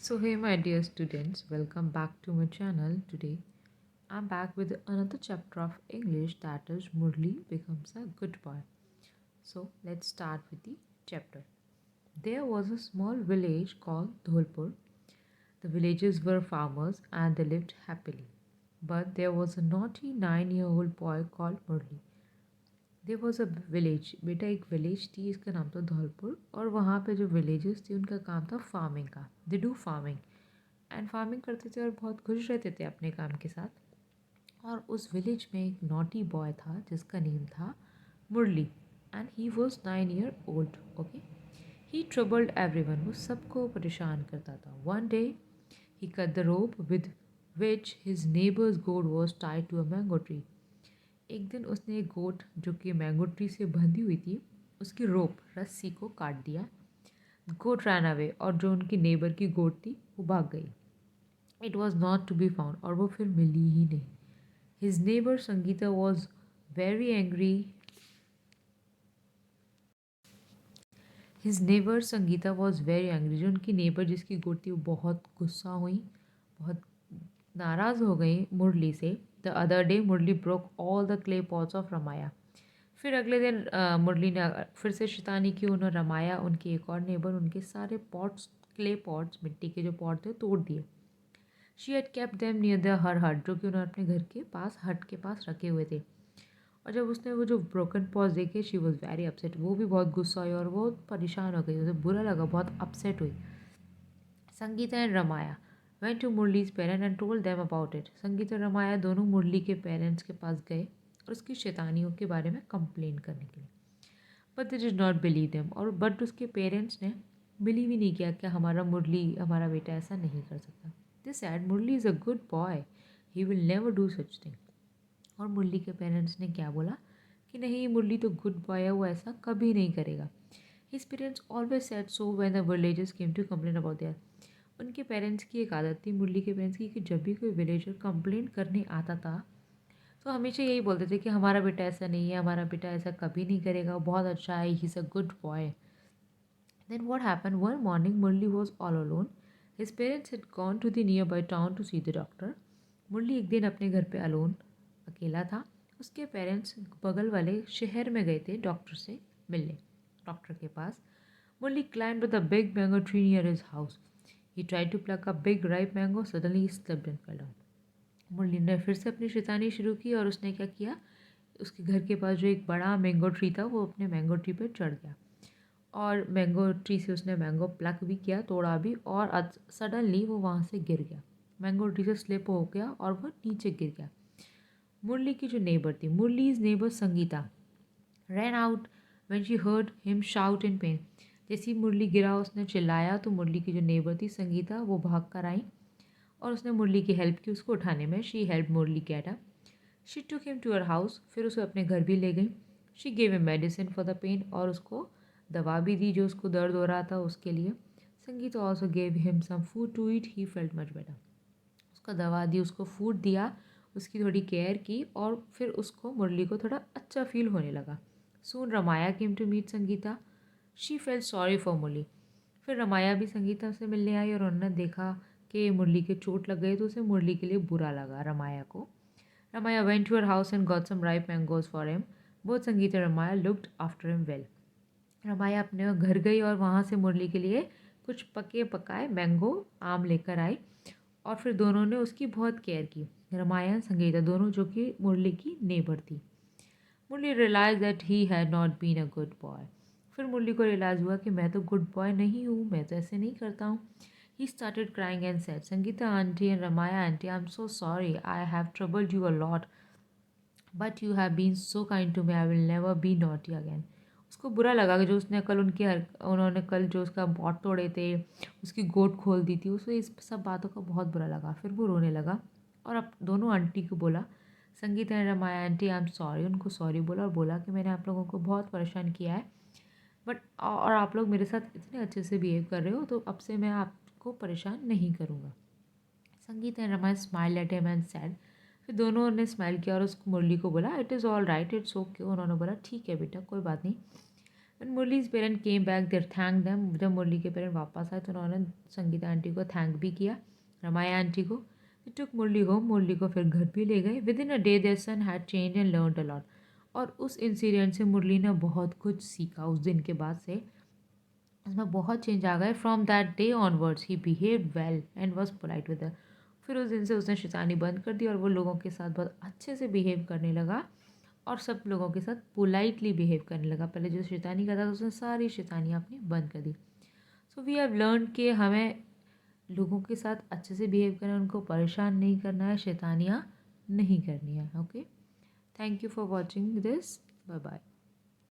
So, hey, my dear students, welcome back to my channel. Today, I'm back with another chapter of English that is Murli becomes a good boy. So, let's start with the chapter. There was a small village called Dholpur. The villagers were farmers and they lived happily. But there was a naughty 9-year-old boy called Murli. There was a village बेटा एक village थी इसका नाम था धौलपुर और वहाँ पे जो विलेजर्स थी उनका काम था फार्मिंग का they do farming and farming करते थे और बहुत खुश रहते थे अपने काम के साथ। और उस विलेज में एक नॉटी बॉय था जिसका नेम था Murali and he was 9 year old. Okay, he troubled everyone, वो सबको परेशान करता था। One day he cut the rope with which his neighbour's goat was tied to a mango tree. एक दिन उसने एक गोट जो कि मैंगो ट्री से बंधी हुई थी उसकी रोप रस्सी को काट दिया। गोट रैन अवे और जो उनकी नेबर की गोट थी वो भाग गई। It was not to be found और वो फिर मिली ही नहीं। His neighbour Sangeeta was very angry. His neighbour Sangeeta was very angry, जो उनकी नेबर जिसकी गोट थी वो बहुत गुस्सा हुई, बहुत नाराज़ हो गई मुरली से। The other day Murli broke all the clay pots of Ramaya. फिर अगले दिन मुरली ने फिर से शैतानी की। उन्होंने रमाया उनके एक और नेबर उनके सारे पॉट्स, क्ले पॉट्स, मिट्टी के जो पॉट थे तोड़ दिए। She had kept them near the her hut, जो कि उन्होंने अपने घर के पास हट के पास रखे हुए थे। और जब उसने वो जो ब्रोकन पॉट्स देखे शी वॉज वेरी अपसेट, वो भी बहुत गुस्सा हुई और वो परेशान हो गई, उसे बुरा लगा, बहुत अपसेट हुई। Sangeeta and Ramaya went to Murali's parent and told them about it. Sangeeta और रमाया दोनों मुरली के पेरेंट्स के पास गए और उसकी शैतानियों के बारे में कंप्लेन करने के लिए। But they did not believe them, और बट उसके पेरेंट्स ने बिलीव ही नहीं किया कि हमारा मुरली, हमारा बेटा ऐसा नहीं कर सकता। They said Murli is a good boy, he will never do such thing. और मुरली के पेरेंट्स ने क्या बोला कि नहीं, मुरली तो गुड बॉय है, वो ऐसा कभी नहीं करेगा। His parents always said so when the villagers came to complain about their. उनके पेरेंट्स की एक आदत थी, मुरली के पेरेंट्स की, कि जब भी कोई विलेजर कंप्लेन करने आता था तो हमेशा यही बोलते थे कि हमारा बेटा ऐसा नहीं है, हमारा बेटा ऐसा कभी नहीं करेगा, वो बहुत अच्छा है, he is a good boy. Then what happened, one morning Murali was all alone. His parents had gone to the nearby town to see the doctor. Murali एक दिन अपने घर पे अलोन, अकेला था। उसके पेरेंट्स बगल वाले शहर में गए थे डॉक्टर से मिलने, डॉक्टर के पास। मुरली climbed the big mango tree near his house. He tried to pluck a big ripe mango. Suddenly he slipped and fell down. मुरली ने फिर से अपनी शैतानी शुरू की और उसने क्या किया, उसके घर के पास जो एक बड़ा मैंगो ट्री था वो अपने मैंगो ट्री पर चढ़ गया और मैंगो ट्री से उसने मैंगो प्लक भी किया, तोड़ा भी, और सडनली वो वहाँ से गिर गया। मैंगो ट्री से स्लिप हो गया और वो नीचे गिर गया। मुरली की जो नेबर थी, Murali's neighbour Sangeeta, ran out when she heard him shout in pain. जैसे ही मुरली गिरा उसने चिल्लाया तो मुरली की जो नेबर थी संगीता वो भाग कर आई और उसने मुरली की हेल्प की उसको उठाने में। She help Murli get up. She took him to her house, फिर उसे अपने घर भी ले गई। She gave him medicine for the pain, और उसको दवा भी दी जो उसको दर्द हो रहा था उसके लिए। Sangeeta also gave him some food to eat, he felt much better. उसको दवा दी, उसको फूड दिया, उसकी थोड़ी केयर की और फिर उसको, मुरली को थोड़ा अच्छा फील होने लगा। Soon Ramaya came to meet Sangeeta. She felt sorry for Murali. फिर रमाया भी संगीता से मिलने आई और उन्होंने देखा कि मुरली के चोट लग गई तो उसे मुरली के लिए बुरा लगा रमाया को। Ramaya went to her house and got some ripe mangoes for him. Both Sangeeta और Ramaya looked after him well. Ramaya अपने घर गई और वहाँ से मुरली के लिए कुछ पके पकाए मैंगो, आम लेकर आई और फिर दोनों ने उसकी बहुत केयर की, रमाया एंड संगीता दोनों, जो कि मुरली की नेबर थी। Murali realise that he had not been a good boy. फिर मुरली को रियलाइज़ हुआ कि मैं तो गुड बॉय नहीं हूँ, मैं तो ऐसे नहीं करता हूँ। He started crying and said, Sangeeta aunty and Ramaya aunty, I am so sorry, I have troubled you a lot, but you have been so kind to me, I will never be naughty again. उसको बुरा लगा कि जो उसने कल उन्होंने कल जो उसका पॉट तोड़े थे, उसकी गोट खोल दी थी, उसे इस सब बातों का बहुत बुरा लगा। फिर वो रोने लगा और अब दोनों आंटी को बोला, Sangeeta and Ramaya aunty, I am sorry, उनको सॉरी बोला और बोला कि मैंने आप लोगों को बहुत परेशान किया है, बट और आप लोग मेरे साथ इतने अच्छे से बिहेव कर रहे हो तो अब से मैं आपको परेशान नहीं करूँगा। Sangeeta and Ramya smile at him and sad. फिर दोनों ने स्माइल किया और उस मुरली को बोला, it is all right, it's okay. उन्होंने बोला ठीक है बेटा, कोई बात नहीं। When Murli's parents came back, they thanked them. जब मुरली के पेरेंट वापस आए तो उन्होंने संगीता आंटी को थैंक भी किया, रमाया आंटी को. They took Murli home. Murli को फिर घर भी ले गए. Within a day, their son had changed and learned a lot. और उस इंसिडेंट से मुरली ने बहुत कुछ सीखा. उस दिन के बाद से उसमें बहुत चेंज आ गए. From that day onwards he behave well and was polite with her. फिर उस दिन से उसने शैतानी बंद कर दी और वो लोगों के साथ बहुत अच्छे से बिहेव करने लगा और सब लोगों के साथ पोलाइटली बिहेव करने लगा. पहले जो शैतानी करता था उसने सारी शैतानियाँ अपनी बंद कर दी. सो वी हैव लर्न कि हमें लोगों के साथ अच्छे से बिहेव करना है, उनको परेशान नहीं करना है, शैतानियाँ नहीं करनी है. Okay, thank you for watching this. Bye bye.